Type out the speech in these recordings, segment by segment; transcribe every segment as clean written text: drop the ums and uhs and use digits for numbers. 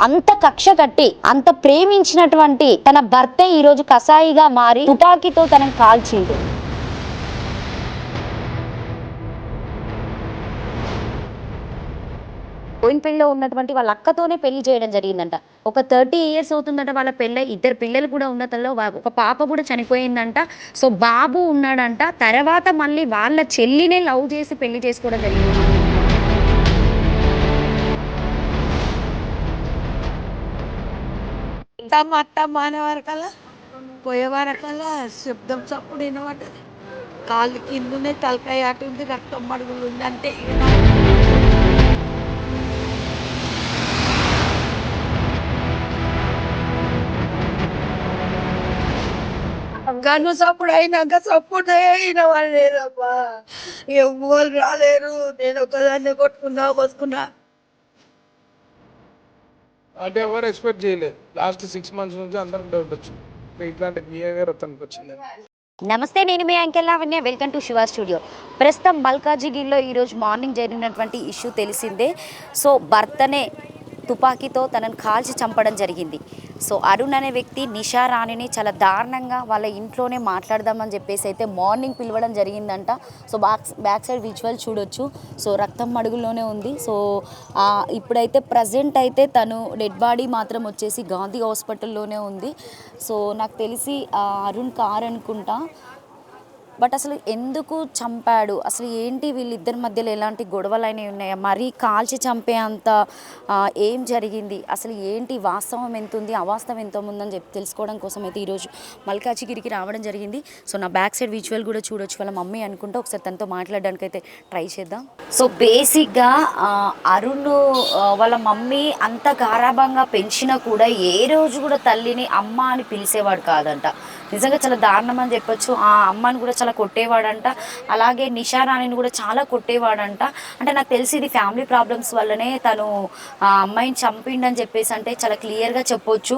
అంత కక్ష కట్టి అంత ప్రేమించినటువంటి తన భర్తే ఈ రోజు కసాయిగా మారి తుపాకీతో తనని కాల్చిండు. బోయిన్పల్లిలో ఉన్నటువంటి వాళ్ళ అక్కతోనే పెళ్లి చేయడం జరిగిందంట. ఒక 30 ఇయర్స్ అవుతుందంట వాళ్ళ పెళ్ళై. 2 పిల్లలు కూడా ఉన్న తనలో ఒక పాప కూడా చనిపోయిందంట. సో బాబు ఉన్నాడంట. తర్వాత మళ్ళీ వాళ్ళ చెల్లినే లవ్ చేసి పెళ్లి చేసుకోవడం జరిగింది. అత్తమ్మ అనే వరకల్లా పోయే వరకల్లా శబ్దం చప్పుడు వినబడ్డది. కాళ్ళు కిందనే తలకాయ అటు ఉంది, రక్తం మడుగులు ఉంది అంటే గను చప్పుడు అయినాక చప్పుడే వినబడలేదమ్మా. ఎవ్వరు రాలేరు. నేను ఒకదాన్ని కొట్టుకున్నా వస్తున్నా. అంటే ఎవరు ఎక్స్పెక్ట్ చేయలేదు. లాస్ట్ 6 months నుంచి అందరికి డౌట్ వచ్చింది ఇట్లాంటి బిహేవియర్ అతనికి వచ్చింది. నమస్తే, నేను మీ anchor Lavanya. Welcome to Shiva studio. ప్రస్తుతం మల్కాజిగిరిలో ఈరోజు మార్నింగ్ జరిగినటువంటి ఇష్యూ తెలిసిందే. సో భర్తనే తుపాకీతో తనను కాల్చి చంపడం జరిగింది. సో అరుణ్ అనే వ్యక్తి నిషా రాణిని చాలా దారుణంగా వాళ్ళ ఇంట్లోనే మాట్లాడదామని చెప్పేసి అయితే మార్నింగ్ పిలవడం జరిగిందంట. సో బ్యాక్ సైడ్ విజువల్ చూడొచ్చు. సో రక్తం మడుగులోనే ఉంది. సో ఇప్పుడైతే ప్రజెంట్ అయితే తను డెడ్ బాడీ మాత్రం వచ్చేసి గాంధీ హాస్పిటల్లోనే ఉంది. సో నాకు తెలిసి అరుణ్ కార్ అనుకుంటా. బట్ అసలు ఎందుకు చంపాడు, అసలు ఏంటి వీళ్ళిద్దరి మధ్యలో ఎలాంటి గొడవలు అనేవి ఉన్నాయా, మరీ కాల్చి చంపే అంత ఏం జరిగింది, అసలు ఏంటి వాస్తవం ఎంత ఉంది అవాస్తవం ఎంత ఉందని చెప్పి తెలుసుకోవడం కోసం అయితే ఈరోజు మల్కాజిగిరికి రావడం జరిగింది. సో నా బ్యాక్ సైడ్ విజువల్ కూడా చూడొచ్చు. వాళ్ళ మమ్మీ అనుకుంటా. ఒకసారి తనతో మాట్లాడడానికి అయితే ట్రై చేద్దాం. సో బేసిక్గా అరుణ్ వాళ్ళ మమ్మీ అంత గారాభంగా పెంచినా కూడా ఏ రోజు కూడా తల్లిని అమ్మ అని పిలిచేవాడు కాదంట. నిజంగా చాలా దారుణం అని చెప్పొచ్చు. ఆ అమ్మని కూడా చాలా కొట్టేవాడంట. అలాగే నిషా రాణిని కూడా చాలా కొట్టేవాడంట. అంటే నాకు తెలిసి ఇది ఫ్యామిలీ ప్రాబ్లమ్స్ వల్లనే తను ఆ అమ్మాయిని చంపిండని చెప్పేసి అంటే చాలా క్లియర్గా చెప్పొచ్చు.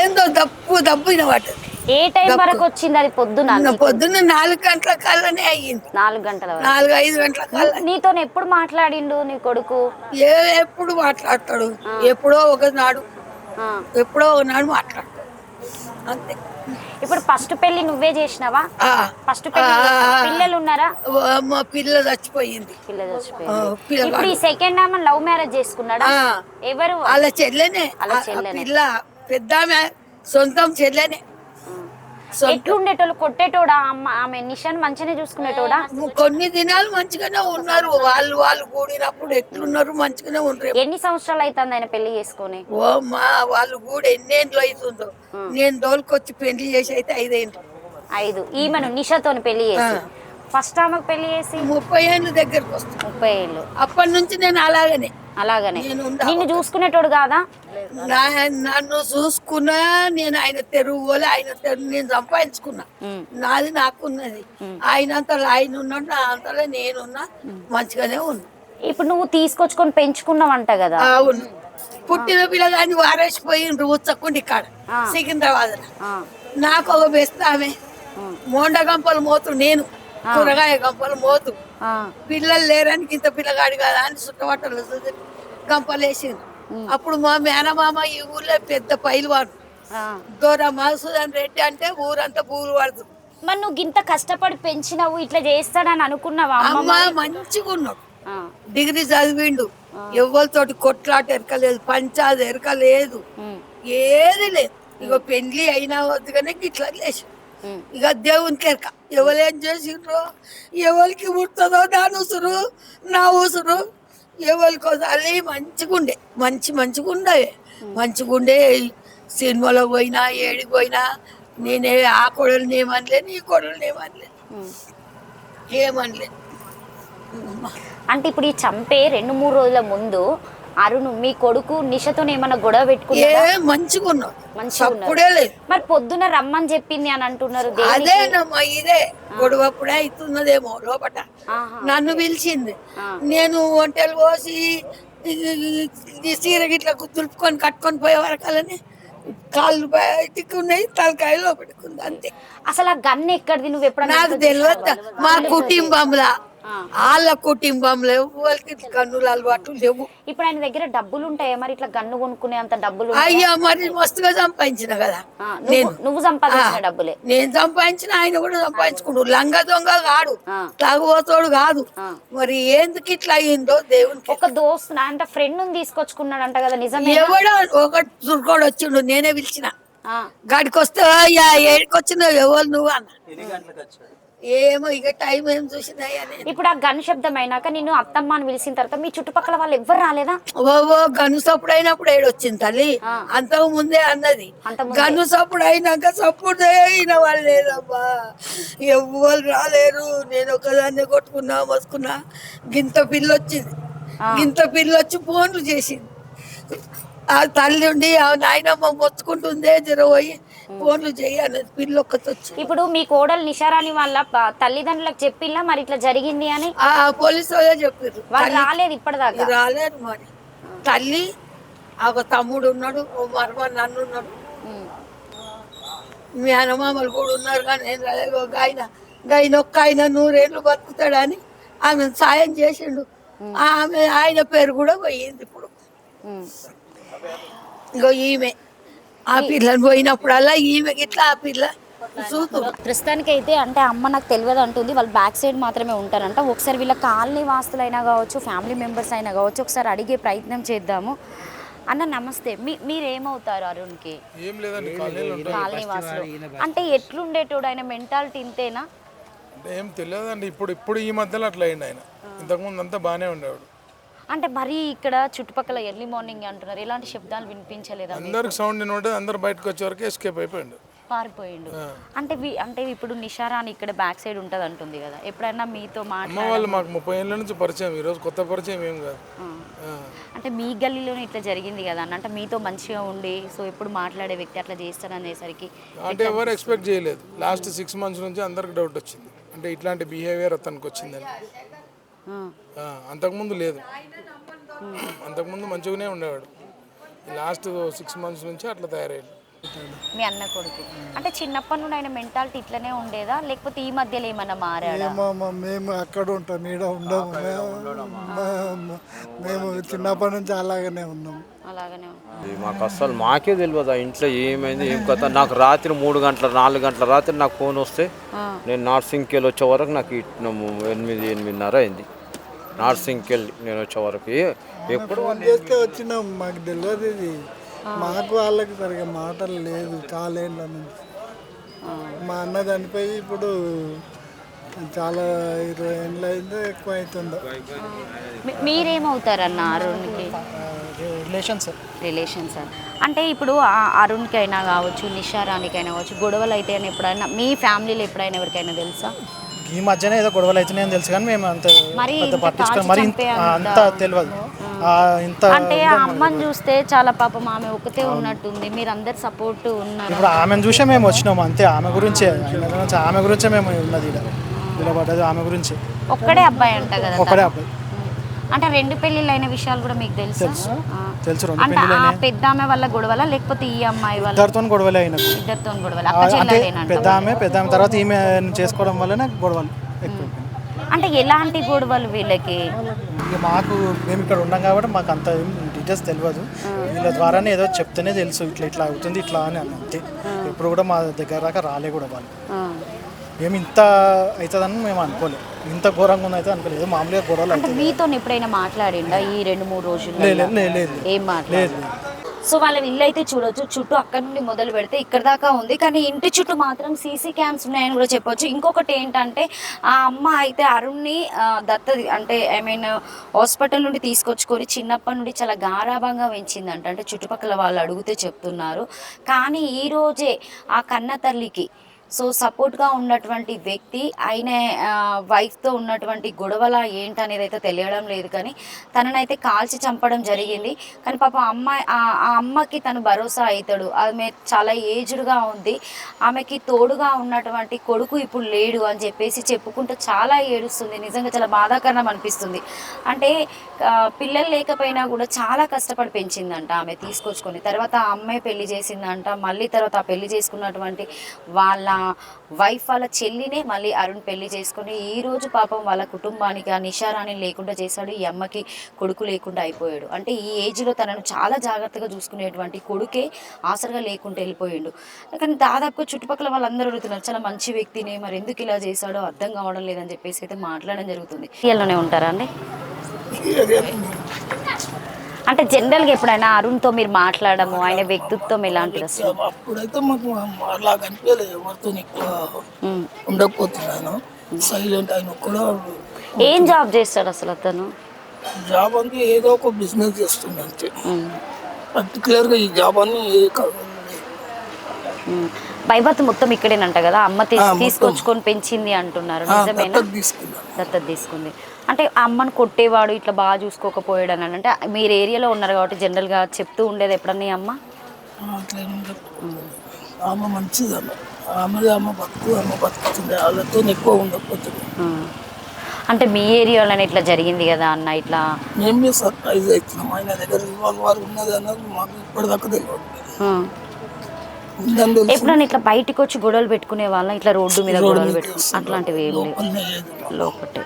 ఏందో దప్పు వినబడ్డది. ఏ టైం వరకు వచ్చింది అది? పొద్దున్న 4 గంటల కల్లానే అయ్యింది. 4 గంటల 4-5 గంటల కల్లా. నీతో ఎప్పుడు మాట్లాడిండు నీ కొడుకు? ఎప్పుడు మాట్లాడతాడు? ఎప్పుడో ఒకనాడు మాట్లాడతాడు అంతే. ఇప్పుడు ఫస్ట్ పెళ్లి నువ్వే చేసినావా? ఫస్ట్ పెళ్లి పిల్లలు ఉన్నారా? మా పిల్ల చచ్చిపోయింది. ఇప్పుడు ఈ సెకండ్ ఆమె లవ్ మ్యారేజ్ చేసుకున్నాడా? ఎవరు? వాళ్ళ చెల్లెనే. పిల్ల పెద్ద సొంతం చెల్లెనే. ఎట్లుండేటోళ్ళు? కొట్టేటోడా? ఆమె నిషాన్ మంచిగానే చూసుకునేటోడా? కొన్ని దినాలు మంచిగానే ఉన్నారు. వాళ్ళు కూడినప్పుడు ఎట్లున్నారు? మంచిగానే ఉన్నారు. ఎన్ని సంవత్సరాలు అవుతుంది ఆయన పెళ్లి చేసుకొని? ఓ మా వాళ్ళు కూడా ఎన్నేళ్ళు అవుతుందో. నేను దోలుకొచ్చి పెళ్లి చేసి అయితే 5 ఏళ్ళు. 5. ఈమెను నిషాతో పెళ్లి చేసి ఫస్ట్ ఆమెకు పెళ్లి చేసి 30 ఏళ్ళు దగ్గరకు వస్తుంది. 30 ఏళ్ళు. అప్పటి నుంచి నేను అలాగనే నిన్ను చూసుకునేటోడు కాదా? నన్ను చూసుకున్నా. నేను ఆయన తెరువు నేను సంపాదించుకున్నా. నాది నాకున్నది. ఆయనంతలో ఆయన ఉన్నాడు, నా అంతలో నేనున్నా. మంచిగానే ఉన్నా. ఇప్పుడు నువ్వు తీసుకొచ్చుకొని పెంచుకున్నావంట కదా? అవును. పుట్టిన పిల్లగాని వారేసిపోయిండ్రు ఉచ్చకుండి ఇక్కడ సికింద్రాబాద్. నాకు ఒక బెస్ట్ ఆమె మోండ గంపలు మోతు, నేను కూరగాయ గంపలు మోతు. పిల్లలు లేరని ఇంత పిల్లగాడి కదా అని చుట్టబట్టలు గంపలు వేసింది. అప్పుడు మా మేనమామ ఈ ఊర్లో పెద్ద పైలువాడు దొర మధుసూదన్ రెడ్డి అంటే ఊరంతా పూలు పడుతుంది. మరి నువ్వు ఇంత కష్టపడి పెంచినావు, ఇట్లా చేస్తాడని అనుకున్నావా? అమ్మ మంచిగా ఉన్నాడు. డిగ్రీ చదివిండు. ఎవరితోటి కొట్లాట ఎరకలేదు, పంచాది ఎరకలేదు, ఏది లేదు. ఇక పెళ్లి అయినా వద్దుగానే ఇట్లా లేచి ఇక దేవునికి ఎరక. ఎవరేం చేసిండ్రో, ఎవరికి పుడుతుందో దాని ఉసురు, నా ఉసురు ఎవరికోసం. అది మంచిగుండే, మంచిగుండే. సినిమాలో పోయినా ఏడికి పోయినా నేనే ఆ కొడలు ఏమనలే, నీ కొడలు ఏమనలే. అంటే ఇప్పుడు ఈ చంపే 2-3 రోజుల ముందు అరుణ్ మీ కొడుకు నిషతో ఏమన్నా గొడవ పెట్టుకున్నాడా? మంచిగున్నాడు. లేదు. మరి పొద్దున రమ్మని చెప్పింది అని అంటున్నారు. అదేనమ్మా, ఇదే గొడవప్పుడే అవుతున్నదేమో లోపట. నన్ను పిలిచింది. నేను వంటలు పోసి చీర గిట్ల దులుపుకొని కట్టుకొని పోయే వరకలని కాళ్ళు బయటికి ఉన్నాయి, తలకాయలో పెట్టుకుంది అంతే. అసలు ఆ గన్ను ఎక్కడిది? నువ్వు ఎప్పుడు? నాకు తెలియదు. మా కుటుంబంలా వాళ్ళ కుటుంబంలో వాళ్ళకి గన్నుల అలవాటు లేవు. ఇప్పుడు ఆయన దగ్గర డబ్బులు ఉంటాయా మరి ఇట్లా గన్ను కొనుక్కునే అంత డబ్బులు అయ్యా మరి మస్తుగా సంపాదించిన కదా నువ్వు సంపాదించిన డబ్బులే నేను సంపాదించిన, ఆయన కూడా సంపాదించుకుంటు. లంగ దొంగ కాడు, తాగుబోతోడు కాదు. మరి ఎందుకు ఇట్లా అయిందో దేవునికి. ఒక దోస్తు అంటే ఫ్రెండ్ తీసుకొచ్చుకున్నాడంట కదా, నిజమే? ఎవడో ఒక దుర్గోడు వచ్చిండు, నేనే పిలిచిన. గాడికి వస్తే ఏడికి వచ్చినావు, ఎవరు నువ్వు అన్న. ఏమో ఇక టైం ఏం చూసినా. ఇప్పుడు ఆ గన్ శబ్దం అయినాక నేను అత్తమ్మ అని పిలిచిన తర్వాత మీ చుట్టుపక్కల వాళ్ళు ఎవ్వరు రాలేదా? ఓ గను సప్పుడు అయినప్పుడు ఏడొచ్చింది తల్లి, అంతకు ముందే అన్నది. గను సప్పుడు అయినాక సప్పుడే అయిన వాళ్ళు లేదమ్మా, ఎవ్వరు రాలేరు. నేను ఒకదాన్ని కొట్టుకున్నా మసుకున్నా. గింత పిల్ల వచ్చింది, గింత పిల్ల వచ్చి ఫోన్లు చేసింది. ఆ తల్లి ఉండి ఆ నాయనమ్మ మొత్తుకుంటుందే, జర పోయి ఫోన్లు చేయాలి. పిల్ల ఒక్కటి వచ్చి. ఇప్పుడు మీ కోడలు నిషారాని వాళ్ళ తల్లిదండ్రులకు చెప్పిల్లా మరి ఇట్లా జరిగింది అని? పోలీసు వాళ్ళే చెప్పారు. వాళ్ళు రాలేదు ఇప్పటిదాకా? రాలేదు. మరి తల్లి ఒక తమ్ముడు ఉన్నాడు, ఓ మరమ నన్ను ఉన్నాడు, మీ అన్నమామలు కూడా ఉన్నారు. కానీ నేను రాలేదు. ఆయన ఒక్క ఆయన 100 ఏళ్ళు బతుకుతాడని ఆమె సాయం చేసిండు. ఆమె ఆయన పేరు కూడా పోయింది. ఇప్పుడు ఇంకో ఈమె ఆ పిల్లని పోయినప్పుడల్లా ఈమె ఇట్లా ఆ పిల్ల చూస్తుంది. ప్రస్తుతానికి అయితే అంటే అమ్మ నాకు తెలియదు అంటుంది, వాళ్ళు బ్యాక్ సైడ్ మాత్రమే ఉంటారంట. ఒకసారి వీళ్ళ కాలనీ వాస్తులైనా కావచ్చు, ఫ్యామిలీ మెంబర్స్ అయినా కావచ్చు, ఒకసారి అడిగే ప్రయత్నం చేద్దాము. అన్న నమస్తే, మీరేమవుతారు అరుణ్కి? ఏం లేదండి, కాలనీ వాసులు. అంటే ఎట్లుండేటోడు ఆయన మెంటాలిటీ ఇంతేనా? అంటే ఏం తెలియదండి. ఇప్పుడు ఈ మధ్యలో అట్లా అయింది. ఆయన ఇంతకుముందు అంతా బాగానే ఉండేవాడు. అంటే మరీ ఇక్కడ చుట్టుపక్కల ఎర్లీ మార్నింగ్ అంటున్నారు, ఎలాంటి శబ్దాలు వినిపించలేదా? అందరికి సౌండ్ వినోటే అందరు బయటకు వచ్చే వరకు ఎస్కేప్ అయిపోయిండు, పారిపోయిండు. అంటే ఇప్పుడు నిషారాని ఇక్కడ బ్యాక్ సైడ్ ఉంటుంది అంటుంది కదా, ఎప్పుడైనా మీతో అమ్మ వాళ్ళు మాకు 30 ఏళ్ళ నుంచి పరిచయం, ఈరోజు కొత్త పరిచయం ఏం కాదు. అంటే మీ గల్లీలోనే ఇట్లా జరిగింది కదా అన్న, అంటే మీతో మంచిగా ఉండి సో ఎప్పుడు మాట్లాడే వ్యక్తి అట్లా చేస్తారనేసరికి అంటే ఎవరు ఎక్స్పెక్ట్ చేయలేదు. లాస్ట్ 6 months నుంచి అందరికి డౌట్ వచ్చింది, అంటే ఇట్లాంటి బిహేవియర్ అతనికి వచ్చిందని. అంతకుముందు లేదు, అంతకుముందు మంచిగానే ఉండేవాడు. లాస్ట్ 6 months నుంచి అట్లా తయారయ్యాడు. మీ అన్న కొడుకు అంటే చిన్నప్పటి నుండి ఆయన మెంటాలిటీ ఇట్లనే ఉండేదా, లేకపోతే ఈ మధ్యలో ఏమన్నా మారాడా? మేము అక్కడ ఉంటాం, ఈడ ఉండము. మేము చిన్నప్పటి నుంచి అలాగనే ఉన్నాం. అలాగనే మాకు అసలు మాకే తెలియదు ఆ ఇంట్లో ఏమైంది ఏం కథ. నాకు రాత్రి 3 గంటల 4 గంటల రాత్రి నాకు ఫోన్ వస్తే నేను నార్సింగ్కి వెళ్ళి వచ్చే వరకు నాకు 8-8:30 అయింది. నార్సింగ్కి వెళ్ళి నేను వచ్చే వరకు ఎప్పుడు చేస్తే వచ్చినాం, మాకు తెలియదు ఇది. మాకు వాళ్ళకి సరిగా మాటలు లేదు చాలేళ్ళ నుంచి. మా అన్న చనిపోయి ఇప్పుడు చాలా 20 ఏళ్ళు అయిందో ఎక్కువ అవుతుందో. మీరేమవుతారన్న అరుణ్కి? రిలేషన్స్ అంటే ఇప్పుడు అరుణ్కి అయినా కావచ్చు, నిషారానికైనా కావచ్చు, గొడవలు అయితే ఎప్పుడైనా మీ ఫ్యామిలీలో ఎప్పుడైనా ఎవరికైనా తెలుసా? ఈ మధ్యనే ఏదో గొడవలు అవుతున్నాయని తెలుసు, కానీ మేము అంత పట్టించుకోవాలి, మరి అంత తెలియదు. అంటే ఆ అమ్మని చూస్తే చాలా పాపం, ఆమె ఒకతే ఉన్నట్టుంది, మీరు అందరు సపోర్ట్ ఉన్నారు. ఇప్పుడు ఆమెను చూసే మేము వచ్చినాము అంతే, ఆమె గురించే మేము ఉన్నది, ఇలా పడ్డది ఆమె గురించి. ఒక్కడే అబ్బాయి అంట కదా? ఒక్కడే అబ్బాయి. అంటే 2 పెళ్ళిళ్ళు అయిన విషయాలు కూడా మీకు తెలుసు? అంటే ఆ పెద్ద ఆమె వల్ల గొడవల, లేకపోతే ఈ అమ్మాయి వల్ల? ఇద్దరితో గొడవలే అయినా. ఇద్దరితో గొడవలు? అంటే పెద్ద ఆమె తర్వాత ఈమె చేసుకోవడం వల్లనే గొడవలు ఎక్కువ. అంటే ఎలాంటి గొడవలు వీళ్ళకి? మాకు మేము ఇక్కడ ఉన్నాం కాబట్టి మాకు అంత డీటెయిల్స్ తెలియదు. వీళ్ళ ద్వారానే ఏదో చెప్తేనే తెలుసు, ఇట్లా అవుతుంది ఇట్లా అని అంతే. ఇప్పుడు కూడా మా దగ్గర దాకా రాలే కూడా వాళ్ళు. మేము ఇంత అవుతుందని మేము అనుకోలేదు, ఇంత ఘోరంగా ఉందైతే అనుకోలేదు. మామూలుగా గొడవలు అంటే మీతో ఎప్పుడైనా మాట్లాడిండా ఈ 2-3 రోజులు? లేదు. ఏం మాట్లాడలేదు. సో వాళ్ళ ఇల్లు అయితే చూడొచ్చు, చుట్టూ అక్కడ నుండి మొదలు పెడితే ఇక్కడ దాకా ఉంది, కానీ ఇంటి చుట్టూ మాత్రం సీసీ క్యామ్స్ ఉన్నాయని కూడా చెప్పొచ్చు. ఇంకొకటి ఏంటంటే ఆ అమ్మ అయితే అరుణ్ని అంటే ఐ మీన్ హాస్పిటల్ నుండి తీసుకొచ్చుకొని చిన్నప్పటి నుండి చాలా గారాభంగా పెంచిందంట. అంటే చుట్టుపక్కల వాళ్ళు అడిగితే చెప్తున్నారు. కానీ ఈరోజే ఆ కన్న తల్లికి సో సపోర్ట్గా ఉన్నటువంటి వ్యక్తి ఆయన వైఫ్తో ఉన్నటువంటి గొడవల ఏంటనేది అయితే తెలియడం లేదు, కానీ తననైతే కాల్చి చంపడం జరిగింది. కానీ పాప ఆ అమ్మకి తను భరోసా అవుతాడు. ఆమె చాలా ఏజ్డ్గా ఉంది, ఆమెకి తోడుగా ఉన్నటువంటి కొడుకు ఇప్పుడు లేడు అని చెప్పేసి చెప్పుకుంటూ చాలా ఏడుస్తుంది. నిజంగా చాలా బాధాకరం అనిపిస్తుంది. అంటే పిల్లలు లేకపోయినా కూడా చాలా కష్టపడి పెంచిందంట ఆమె తీసుకొచ్చుకొని. తర్వాత ఆ అమ్మాయి పెళ్లి చేసిందంట, మళ్ళీ తర్వాత ఆ పెళ్లి చేసుకున్నటువంటి వాళ్ళ వైఫ్ వాళ్ళ చెల్లినే మళ్ళీ అరుణ్ పెళ్లి చేసుకుని ఈరోజు పాపం వాళ్ళ కుటుంబానికి ఆ నిషారాన్ని లేకుండా చేశాడు. ఈ అమ్మకి కొడుకు లేకుండా అయిపోయాడు. అంటే ఈ ఏజ్లో తనను చాలా జాగ్రత్తగా చూసుకునేటువంటి కొడుకే ఆసరగా లేకుండా వెళ్ళిపోయాడు. కానీ దాదాపుగా చుట్టుపక్కల వాళ్ళందరూ అడుగుతున్నారు, చాలా మంచి వ్యక్తిని, మరి ఎందుకు ఇలా చేశాడో అర్థం కావడం లేదని చెప్పేసి అయితే మాట్లాడడం జరుగుతుంది. సీరియల్లోనే ఉంటారా అండి? అంటే జనరల్గా ఎప్పుడైనా అరుణ్తో మీరు మాట్లాడము, ఆయన వ్యక్తిత్వం ఎలాంటిది అసలు? అప్పుడైతే మాకు అలా కనిపించలేదు, ఎవరితో ఎక్కువ ఉండకపోతున్నాను. సైలెంట్. ఆయన కూడా ఏం జాబ్ చేస్తాడు అసలు అతను? జాబ్ అంటే ఏదో ఒక బిజినెస్ చేస్తుంది అంతే. పర్టికులర్గా ఈ జాబ్ అని బైబర్త్ మొత్తం ఇక్కడేనంట కదా, అమ్మ తీసుకొచ్చుకొని పెంచింది అంటున్నారు, నిజమేనా? దత్తత తీసుకుంది అంటే అమ్మను కొట్టేవాడు, ఇట్లా బాగా చూసుకోకపోయాడు అని అంటే మీరు ఏరియాలో ఉన్నారు కాబట్టి జనరల్గా చెప్తూ ఉండేది ఎప్పుడన్నా ఈ అమ్మ? అట్లా ఆమె మంచిది, అమ్మ బతుకుతుంది, వాళ్ళతో ఎక్కువ ఉండకపోతుంది. అంటే మీ ఏరియాలోనే ఇట్లా జరిగింది కదా అన్న, ఇట్లా మేమే సర్ప్రైజ్ అవుతున్నాం. ఆయన దగ్గర రివాల్వర్ ఉన్నది అన్నది మాకు ఇప్పటిదాకా తెలియదు. ఎప్పుడన్నా ఇట్లా బయటికి వచ్చి గొడవలు పెట్టుకునే వాళ్ళ, ఇట్లా రోడ్డు మీద గొడవలు పెట్టుకుని అట్లాంటివి ఏం లేవు లోపటే?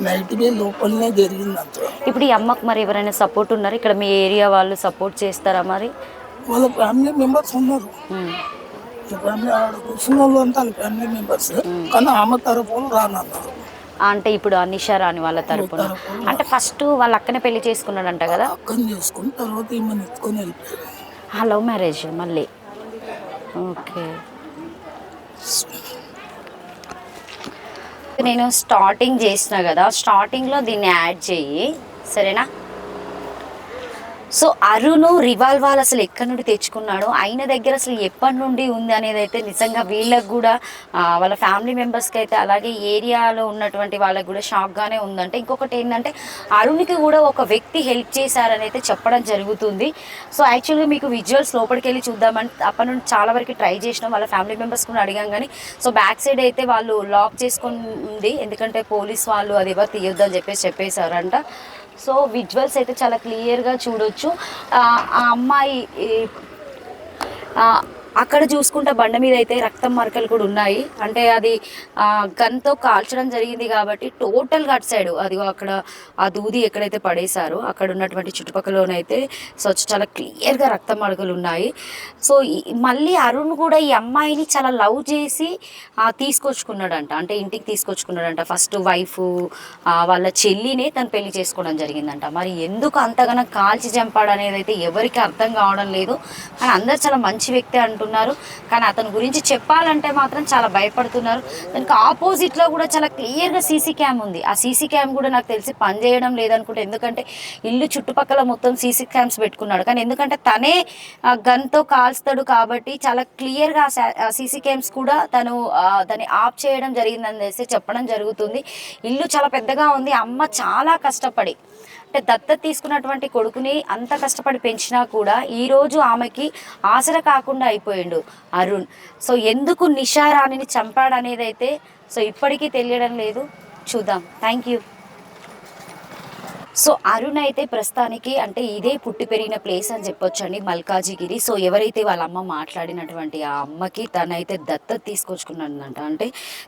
నైట్గా లోపలనే జరిగింది అంత. ఇప్పుడు ఈ అమ్మకు మరి ఎవరైనా సపోర్ట్ ఉన్నారు ఇక్కడ? మీ ఏరియా వాళ్ళు సపోర్ట్ చేస్తారా మరి? వాళ్ళ ఫ్యామిలీ మెంబర్స్ ఉన్నారు, ఫ్యామిలీ ఆడ కూర్చున్న వాళ్ళు అంతా ఫ్యామిలీ మెంబర్స్. కానీ ఆమె తరఫున రానన్నారు. అంటే ఇప్పుడు నిషా రాని వాళ్ళ తరపున అంటే ఫస్ట్ వాళ్ళ అక్కనే పెళ్లి చేసుకున్నాడంట కదా? అక్కని చేసుకుని తర్వాత ఈమెను ఎత్తుకొని వెళ్ళిపోయారు. లవ్ మ్యారేజ్ మళ్ళీ. ఓకే. నేను స్టార్టింగ్ చేసిన కదా, స్టార్టింగ్లో దీన్ని యాడ్ చెయ్యి సరేనా? సో అరుణ్ రివాల్వర్ అసలు ఎక్కడి నుండి తెచ్చుకున్నాడు, ఆయన దగ్గర అసలు ఎప్పటి నుండి ఉంది అనేది అయితే నిజంగా వీళ్ళకి కూడా వాళ్ళ ఫ్యామిలీ మెంబర్స్కి అయితే అలాగే ఏరియాలో ఉన్నటువంటి వాళ్ళకి కూడా షాక్గానే ఉందంటే. ఇంకొకటి ఏంటంటే అరుణ్కి కూడా ఒక వ్యక్తి హెల్ప్ చేశారని అయితే చెప్పడం జరుగుతుంది. సో యాక్చువల్గా మీకు విజువల్స్ లోపలికి వెళ్ళి చూద్దామని అప్పటి నుండి చాలా వరకు ట్రై చేసినాం, వాళ్ళ ఫ్యామిలీ మెంబర్స్ కూడా అడిగాం. కానీ సో బ్యాక్ సైడ్ అయితే వాళ్ళు లాక్ చేసుకొని ఉంది, ఎందుకంటే పోలీస్ వాళ్ళు అది ఎవరు తీయొద్దని చెప్పేశారంట. సో విజువల్స్ అయితే చాలా క్లియర్గా చూడొచ్చు. ఆ అమ్మాయి అక్కడ చూసుకుంటే బండ మీద అయితే రక్తం మరకలు కూడా ఉన్నాయి. అంటే అది గన్తో కాల్చడం జరిగింది కాబట్టి టోటల్గా అటు సైడ్ అది అక్కడ ఆ దూది ఎక్కడైతే పడేశారో అక్కడ ఉన్నటువంటి చుట్టుపక్కలనైతే సో చాలా క్లియర్గా రక్తం మరకలు ఉన్నాయి. సో మళ్ళీ అరుణ్ కూడా ఈ అమ్మాయిని చాలా లవ్ చేసి తీసుకొచ్చుకున్నాడంట, అంటే ఇంటికి తీసుకొచ్చుకున్నాడంట. ఫస్ట్ వైఫ్ వాళ్ళ చెల్లినే తను పెళ్లి చేసుకోవడం జరిగిందంట. మరి ఎందుకు అంతగానో కాల్చి చంపాడు అనేది అయితే ఎవరికి అర్థం కావడం లేదు. కానీ అందరు చాలా మంచి వ్యక్తి అంటున్నారు, కానీ అతని గురించి చెప్పాలంటే మాత్రం చాలా భయపడుతున్నారు. దానికి ఆపోజిట్లో కూడా చాలా క్లియర్గా సీసీ క్యామ్ ఉంది. ఆ సీసీ క్యామ్ కూడా నాకు తెలిసి పనిచేయడం లేదనుకుంటే, ఎందుకంటే ఇల్లు చుట్టుపక్కల మొత్తం సీసీ క్యామ్స్ పెట్టుకున్నాడు. కానీ ఎందుకంటే తనే గన్తో కాల్స్తాడు కాబట్టి చాలా క్లియర్గా సీసీ క్యామ్స్ కూడా తను దాన్ని ఆఫ్ చేయడం జరిగిందని చెప్పడం జరుగుతుంది. ఇల్లు చాలా పెద్దగా ఉంది. అమ్మ చాలా కష్టపడి అంటే దత్తత తీసుకున్నటువంటి కొడుకుని అంత కష్టపడి పెంచినా కూడా ఈరోజు ఆమెకి ఆసర కాకుండా అయిపోయిండు అరుణ్. సో ఎందుకు నిషా రాణిని చంపాడు అనేది అయితే సో ఇప్పటికీ తెలియడం లేదు. చూద్దాం. Thank you. సో అరుణ్ అయితే ప్రస్తుతానికి అంటే ఇదే పుట్టి పెరిగిన ప్లేస్ అని చెప్పొచ్చండి, మల్కాజిగిరి. సో ఎవరైతే వాళ్ళ అమ్మ మాట్లాడినటువంటి ఆ అమ్మకి తనైతే దత్తత తీసుకొచ్చుకున్నాడంట, అంటే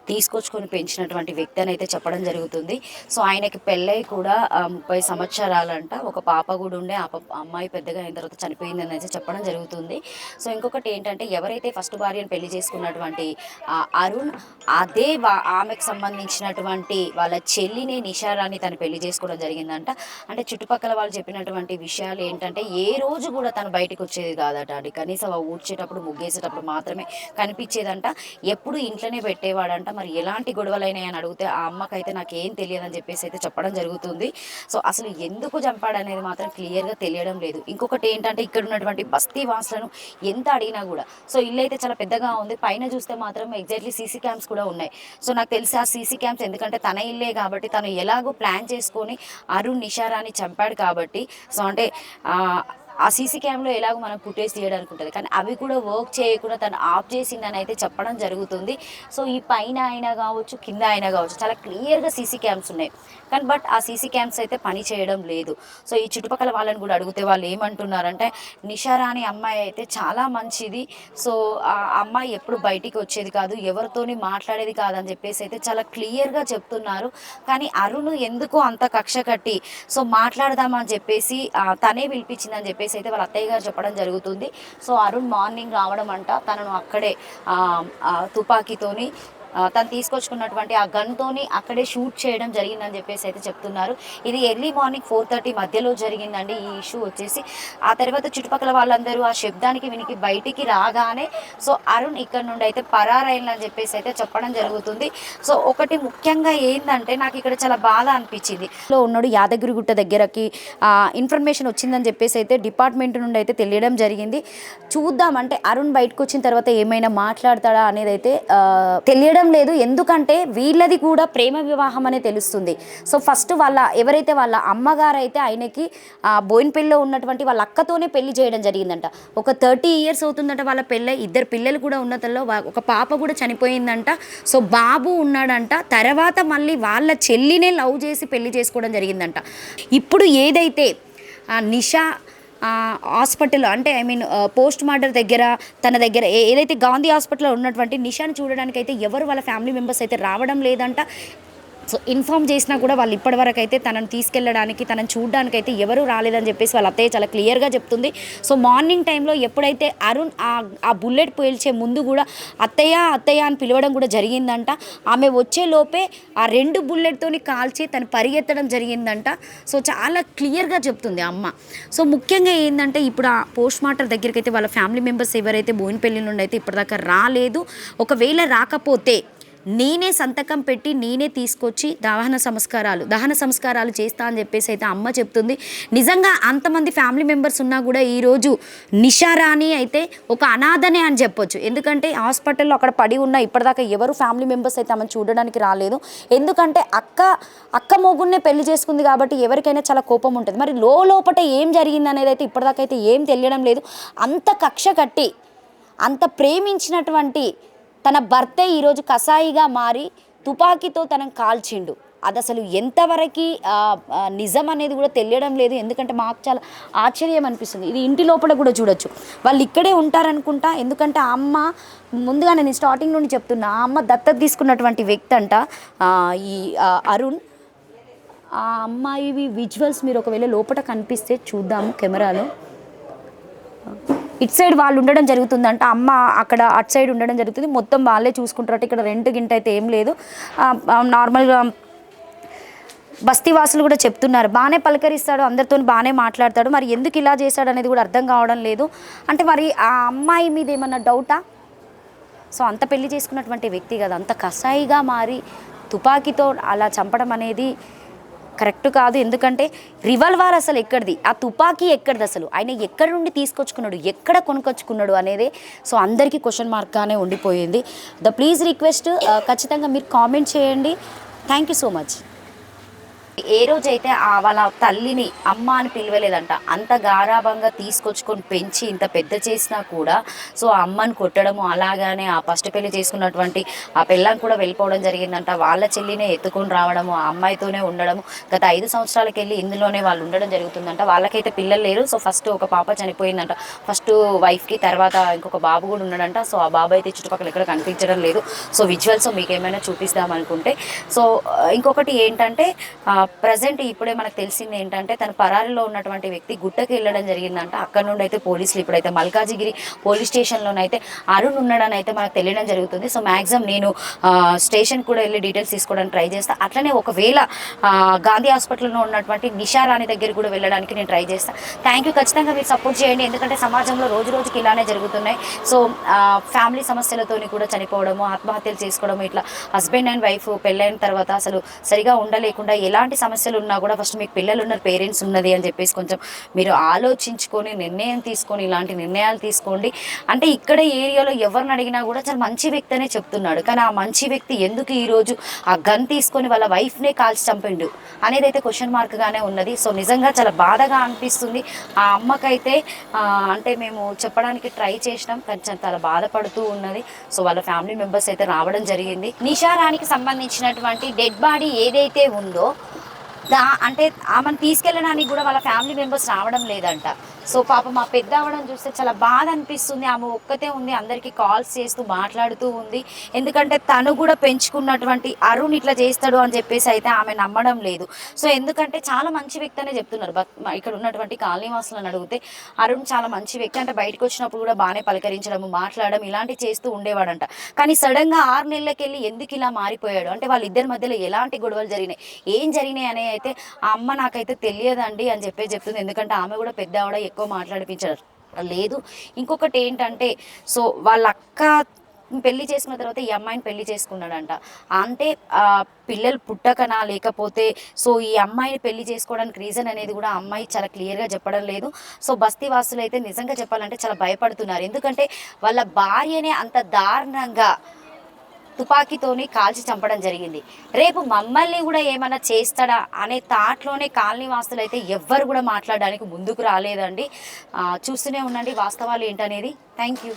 తీసుకొచ్చుకొని పెంచినటువంటి వ్యక్తి అని అయితే చెప్పడం జరుగుతుంది. సో ఆయనకి పెళ్ళై కూడా 30 సంవత్సరాలంట, ఒక పాప కూడా ఉండే. ఆ అమ్మాయి పెద్దగా అయిన తర్వాత చనిపోయిందని అయితే చెప్పడం జరుగుతుంది. సో ఇంకొకటి ఏంటంటే ఎవరైతే ఫస్ట్ భార్యను పెళ్లి చేసుకున్నటువంటి అరుణ్ అదే ఆమెకు సంబంధించినటువంటి వాళ్ళ చెల్లిని నిషారాన్ని తను పెళ్లి చేసుకోవడం జరిగిందంట. అంటే చుట్టుపక్కల వాళ్ళు చెప్పినటువంటి విషయాలు ఏంటంటే ఏ రోజు కూడా తను బయటకు వచ్చేది కాదట అండి, కనీసం ఊడ్చేటప్పుడు ముగ్గేసేటప్పుడు మాత్రమే కనిపించేదంట, ఎప్పుడు ఇంట్లోనే పెట్టేవాడంట. మరి ఎలాంటి గొడవలైనాయి అని అడిగితే ఆ అమ్మకైతే నాకేం తెలియదని చెప్పేసి అయితే చెప్పడం జరుగుతుంది. సో అసలు ఎందుకు చంపాడనేది మాత్రం క్లియర్గా తెలియడం లేదు. ఇంకొకటి ఏంటంటే ఇక్కడ ఉన్నటువంటి బస్తీ వాసులను ఎంత అడిగినా కూడా సో ఇల్లు అయితే చాలా పెద్దగా ఉంది, పైన చూస్తే మాత్రం ఎగ్జాక్ట్లీ సీసీ క్యామ్స్ కూడా ఉన్నాయి. సో నాకు తెలిసి ఆ సీసీ క్యామ్స్ ఎందుకంటే తన ఇల్లే కాబట్టి తను ఎలాగో ప్లాన్ చేసుకొని అరుణ్ నిషారాన్ని చంపాడు కాబట్టి సో అంటే ఆ సీసీ క్యామ్లో ఎలాగో మనం ఫుటేజ్ తీయడానికి ఉంటుంది, కానీ అవి కూడా వర్క్ చేయకుండా తను ఆఫ్ చేసిందని అయితే చెప్పడం జరుగుతుంది. సో ఈ పైన అయినా కావచ్చు, కింద అయినా కావచ్చు, చాలా క్లియర్గా సీసీ క్యామ్స్ ఉన్నాయి, కానీ బట్ ఆ సీసీ క్యామ్స్ అయితే పని చేయడం లేదు. సో ఈ చుట్టుపక్కల వాళ్ళని కూడా అడిగితే వాళ్ళు ఏమంటున్నారంటే నిషారా అనే అమ్మాయి అయితే చాలా మంచిది, సో ఆ అమ్మాయి ఎప్పుడు బయటికి వచ్చేది కాదు, ఎవరితోని మాట్లాడేది కాదని చెప్పేసి అయితే చాలా క్లియర్గా చెప్తున్నారు. కానీ అరుణ్ ఎందుకు అంత కక్ష కట్టి సో మాట్లాడదామని చెప్పేసి తనే పిలిపించిందని చెప్పేసి అయితే వాళ్ళ అత్తయ్య గారు చెప్పడం జరుగుతుంది. సో అరుణ్ మార్నింగ్ రావడం అంట, తనను అక్కడే తుపాకీతోని తను తీసుకొచ్చుకున్నటువంటి ఆ గన్తోని అక్కడే షూట్ చేయడం జరిగిందని చెప్పేసి అయితే చెప్తున్నారు. ఇది ఎర్లీ మార్నింగ్ 4:30 మధ్యలో జరిగిందండి ఈ ఇష్యూ వచ్చేసి. ఆ తర్వాత చుట్టుపక్కల వాళ్ళందరూ ఆ శబ్దానికి వినికి బయటికి రాగానే సో అరుణ్ ఇక్కడ నుండి అయితే పరారైందని చెప్పేసి అయితే చెప్పడం జరుగుతుంది. సో ఒకటి ముఖ్యంగా ఏంటంటే నాకు ఇక్కడ చాలా బాధ అనిపించింది. లో ఉన్నాడు యాదగిరిగుట్ట దగ్గరకి ఇన్ఫర్మేషన్ వచ్చిందని చెప్పేసి అయితే డిపార్ట్మెంట్ నుండి అయితే తెలియడం జరిగింది. చూద్దాం అంటే అరుణ్ బయటకు వచ్చిన తర్వాత ఏమైనా మాట్లాడతాడా అనేది అయితే తెలియడం లేదు. ఎందుకంటే వీళ్ళది కూడా ప్రేమ వివాహం అనే తెలుస్తుంది. సో ఫస్ట్ ఎవరైతే వాళ్ళ అమ్మగారు అయితే ఆయనకి బోయినపల్లిలో ఉన్నటువంటి వాళ్ళ అక్కతోనే పెళ్లి చేయడం జరిగిందంట. ఒక 30 years అవుతుందంట వాళ్ళ పెళ్ళి. 2 పిల్లలు కూడా ఉన్నతల్లో ఒక పాప కూడా చనిపోయిందంట. సో బాబు ఉన్నాడంట. తర్వాత మళ్ళీ వాళ్ళ చెల్లినే లవ్ చేసి పెళ్లి చేసుకోవడం జరిగిందంట. ఇప్పుడు ఏదైతే నిషా హాస్పిటల్ అంటే పోస్ట్ మార్టం దగ్గర తన దగ్గర ఏదైతే గాంధీ హాస్పిటల్లో ఉన్నటువంటి నిషాని చూడడానికి అయితే ఎవరు వాళ్ళ ఫ్యామిలీ మెంబర్స్ అయితే రావడం లేదంట. సో ఇన్ఫామ్ చేసినా కూడా వాళ్ళు ఇప్పటివరకు అయితే తనను తీసుకెళ్ళడానికి తనను చూడడానికి అయితే ఎవరు రాలేదని చెప్పేసి వాళ్ళ అత్తయ్య చాలా క్లియర్గా చెప్తుంది. సో మార్నింగ్ టైంలో ఎప్పుడైతే అరుణ్ ఆ బుల్లెట్ పేల్చే ముందు కూడా అత్తయ్య అని పిలవడం కూడా జరిగిందంట. ఆమె వచ్చే లోపే ఆ 2 బుల్లెట్తోని కాల్చి తను పరిగెత్తడం జరిగిందంట. సో చాలా క్లియర్గా చెప్తుంది అమ్మ. సో ముఖ్యంగా ఏంటంటే ఇప్పుడు ఆ పోస్ట్ మార్టం దగ్గరికి అయితే వాళ్ళ ఫ్యామిలీ మెంబర్స్ ఎవరైతే బోయినపల్లి నుండి అయితే ఇప్పటిదాకా రాలేదు, ఒకవేళ రాకపోతే నేనే సంతకం పెట్టి నేనే తీసుకొచ్చి దహన సంస్కారాలు చేస్తా అని చెప్పేసి అయితే అమ్మ చెప్తుంది. నిజంగా అంతమంది ఫ్యామిలీ మెంబర్స్ ఉన్నా కూడా ఈరోజు నిషారాణి అయితే ఒక అనాథనే అని చెప్పొచ్చు. ఎందుకంటే హాస్పిటల్లో అక్కడ పడి ఉన్న ఇప్పటిదాకా ఎవరు ఫ్యామిలీ మెంబర్స్ అయితే ఆమెను చూడడానికి రాలేదు. ఎందుకంటే అక్క మొగున్నే పెళ్లి చేసుకుంది కాబట్టి ఎవరికైనా చాలా కోపం ఉంటుంది. మరి లోపట ఏం జరిగింది అనేది అయితే ఇప్పటిదాకా అయితే ఏం తెలియడం లేదు. అంత కక్ష కట్టి అంత ప్రేమించినటువంటి తన భర్తే ఈరోజు కసాయిగా మారి తుపాకీతో తనను కాల్చిండు. అది అసలు ఎంతవరకు నిజం అనేది కూడా తెలియడం లేదు. ఎందుకంటే మాకు చాలా ఆశ్చర్యం అనిపిస్తుంది. ఇది ఇంటి లోపల కూడా చూడొచ్చు, వాళ్ళు ఇక్కడే ఉంటారనుకుంటా. ఎందుకంటే ఆ అమ్మ ముందుగా నేను స్టార్టింగ్ నుండి చెప్తున్నా, ఆ అమ్మ దత్తత తీసుకున్నటువంటి వ్యక్తి అంట ఈ అరుణ్. ఆ అమ్మాయి విజువల్స్ మీరు ఒకవేళ లోపల కనిపిస్తే చూద్దాము కెమెరాలో. ఇటు సైడ్ వాళ్ళు ఉండడం జరుగుతుందంట, అమ్మ అక్కడ అటు సైడ్ ఉండడం జరుగుతుంది. మొత్తం వాళ్ళే చూసుకుంటారట. ఇక్కడ రెంట్ గింట అయితే ఏం లేదు. నార్మల్గా బస్తీవాసులు కూడా చెప్తున్నారు బాగానే పలకరిస్తాడు, అందరితో బాగానే మాట్లాడతాడు. మరి ఎందుకు ఇలా చేశాడు అనేది కూడా అర్థం కావడం లేదు. అంటే మరి ఆ అమ్మాయి మీద ఏమన్నా డౌటా? సో అంత పెళ్లి చేసుకున్నటువంటి వ్యక్తి కదా, అంత కసాయిగా మారి తుపాకీతో అలా చంపడం అనేది కరెక్ట్ కాదు. ఎందుకంటే రివాల్వర్ అసలు ఎక్కడిది, ఆ తుపాకీ ఎక్కడిది, అసలు ఆయన ఎక్కడి నుండి తీసుకొచ్చుకున్నాడు, ఎక్కడ కొనుక్కొచ్చుకున్నాడు అనేది సో అందరికీ క్వశ్చన్ మార్క్గానే ఉండిపోయింది. ప్లీజ్ రిక్వెస్ట్ ఖచ్చితంగా మీరు కామెంట్ చేయండి. Thank you so much. ఏ రోజైతే వాళ్ళ తల్లిని అమ్మ అని పిలవలేదంట, అంత గారాభంగా తీసుకొచ్చుకొని పెంచి ఇంత పెద్ద చేసినా కూడా సో ఆ అమ్మని కొట్టడము, అలాగానే ఆ ఫస్ట్ పెళ్లి చేసుకున్నటువంటి ఆ పిల్లని కూడా వెళ్ళిపోవడం జరిగిందంట. వాళ్ళ చెల్లినే ఎత్తుకొని రావడము, ఆ అమ్మాయితోనే ఉండడము. గత 5 సంవత్సరాలకి వెళ్ళి ఇందులోనే వాళ్ళు ఉండడం జరుగుతుందంట. వాళ్ళకైతే పిల్లలు లేరు. సో ఫస్ట్ ఒక పాప చనిపోయిందంట, ఫస్ట్ వైఫ్కి, తర్వాత ఇంకొక బాబు కూడా ఉన్నాడంట. సో ఆ బాబు అయితే చుట్టుపక్కల ఎక్కడ కనిపించడం లేదు. సో విజువల్స్ మీకు ఏమైనా చూపిస్తామనుకుంటే. సో ఇంకొకటి ఏంటంటే ప్రజెంట్ ఇప్పుడే మనకు తెలిసింది ఏంటంటే తన పరారీలో ఉన్నటువంటి వ్యక్తి గుట్టకి వెళ్ళడం జరిగిందంట. అక్కడ నుండి అయితే పోలీసులు ఇప్పుడైతే మల్కాజిగిరి పోలీస్ స్టేషన్లోనైతే అరుణ్ ఉన్నాడని అయితే మనకు తెలియడం జరుగుతుంది. సో మ్యాక్సిమం నేను స్టేషన్ కూడా వెళ్ళి డీటెయిల్స్ తీసుకోవడానికి ట్రై చేస్తాను. అట్లనే ఒకవేళ గాంధీ హాస్పిటల్లో ఉన్నటువంటి నిషారాణి దగ్గర కూడా వెళ్ళడానికి నేను ట్రై చేస్తాను. Thank you. ఖచ్చితంగా మీరు సపోర్ట్ చేయండి. ఎందుకంటే సమాజంలో రోజు రోజుకి ఇలానే జరుగుతున్నాయి. సో ఫ్యామిలీ సమస్యలతోని కూడా చనిపోవడము, ఆత్మహత్యలు చేసుకోవడము, ఇట్లా హస్బెండ్ అండ్ వైఫ్ పెళ్ళైన తర్వాత అసలు సరిగా ఉండలేకుండా ఎలాంటి సమస్యలు ఉన్నా కూడా ఫస్ట్ మీకు పిల్లలు ఉన్నారు, పేరెంట్స్ ఉన్నది అని చెప్పేసి కొంచెం మీరు ఆలోచించుకొని నిర్ణయం తీసుకొని ఇలాంటి నిర్ణయాలు తీసుకోండి. అంటే ఇక్కడ ఏరియాలో ఎవరిని అడిగినా కూడా చాలా మంచి వ్యక్తి అనే చెప్తున్నాడు. కానీ ఆ మంచి వ్యక్తి ఎందుకు ఈరోజు ఆ గన్ తీసుకొని వాళ్ళ వైఫ్నే కాల్చి చంపిండు అనేది అయితే క్వశ్చన్ మార్క్గానే ఉన్నది. సో నిజంగా చాలా బాధగా అనిపిస్తుంది. ఆ అమ్మకైతే అంటే మేము చెప్పడానికి ట్రై చేసినాం, కానీ చాలా బాధపడుతూ ఉన్నది. సో వాళ్ళ ఫ్యామిలీ మెంబర్స్ అయితే రావడం జరిగింది. నిషారానికి సంబంధించినటువంటి డెడ్ బాడీ ఏదైతే ఉందో అంటే ఆమెను తీసుకెళ్ళడానికి కూడా వాళ్ళ ఫ్యామిలీ మెంబర్స్ రావడం లేదంట. సో పాప మా పెద్ద ఆవడం చూస్తే చాలా బాధ అనిపిస్తుంది. ఆమె ఒక్కతే ఉంది, అందరికీ కాల్స్ చేస్తూ మాట్లాడుతూ ఉంది. ఎందుకంటే తను కూడా పెంచుకున్నటువంటి అరుణ్ ఇట్లా చేస్తాడు అని చెప్పేసి అయితే ఆమె నమ్మడం లేదు. సో ఎందుకంటే చాలా మంచి వ్యక్తి అనే చెప్తున్నారు. ఇక్కడ ఉన్నటువంటి కాలనీవాసులను అడిగితే అరుణ్ చాలా మంచి వ్యక్తి అంటే బయటకు వచ్చినప్పుడు కూడా బాగానే పలకరించడం, మాట్లాడడం ఇలాంటివి చేస్తూ ఉండేవాడంట. కానీ సడన్గా 6 నెలలకి వెళ్ళి ఎందుకు ఇలా మారిపోయాడు అంటే వాళ్ళిద్దరి మధ్యలో ఎలాంటి గొడవలు జరిగినాయి, ఏం జరిగినాయి అనే అయితే ఆ అమ్మ నాకైతే తెలియదండి అని చెప్పేసి చెప్తుంది. ఎందుకంటే ఆమె కూడా పెద్ద ఆవిడ, ఎక్కువ మాట్లాడిపించారు లేదు. ఇంకొకటి ఏంటంటే సో వాళ్ళ అక్క పెళ్లి చేసుకున్న తర్వాత ఈ అమ్మాయిని పెళ్లి చేసుకున్నాడంట. అంటే పిల్లలు పుట్టకనా లేకపోతే సో ఈ అమ్మాయిని పెళ్లి చేసుకోవడానికి రీజన్ అనేది కూడా ఆ అమ్మాయి చాలా క్లియర్గా చెప్పడం లేదు. సో బస్తీ వాసులు అయితే నిజంగా చెప్పాలంటే చాలా భయపడుతున్నారు. ఎందుకంటే వాళ్ళ భార్యనే అంత దారుణంగా తుపాకీతోని కాల్చి చంపడం జరిగింది. రేపు మమ్మల్ని కూడా ఏమైనా చేస్తాడా అనే థాట్లోనే కాలనీ వాసులు అయితే ఎవ్వరు కూడా మాట్లాడడానికి ముందుకు రాలేదండి. చూస్తూనే ఉండండి వాస్తవాలు ఏంటనేది. Thank you.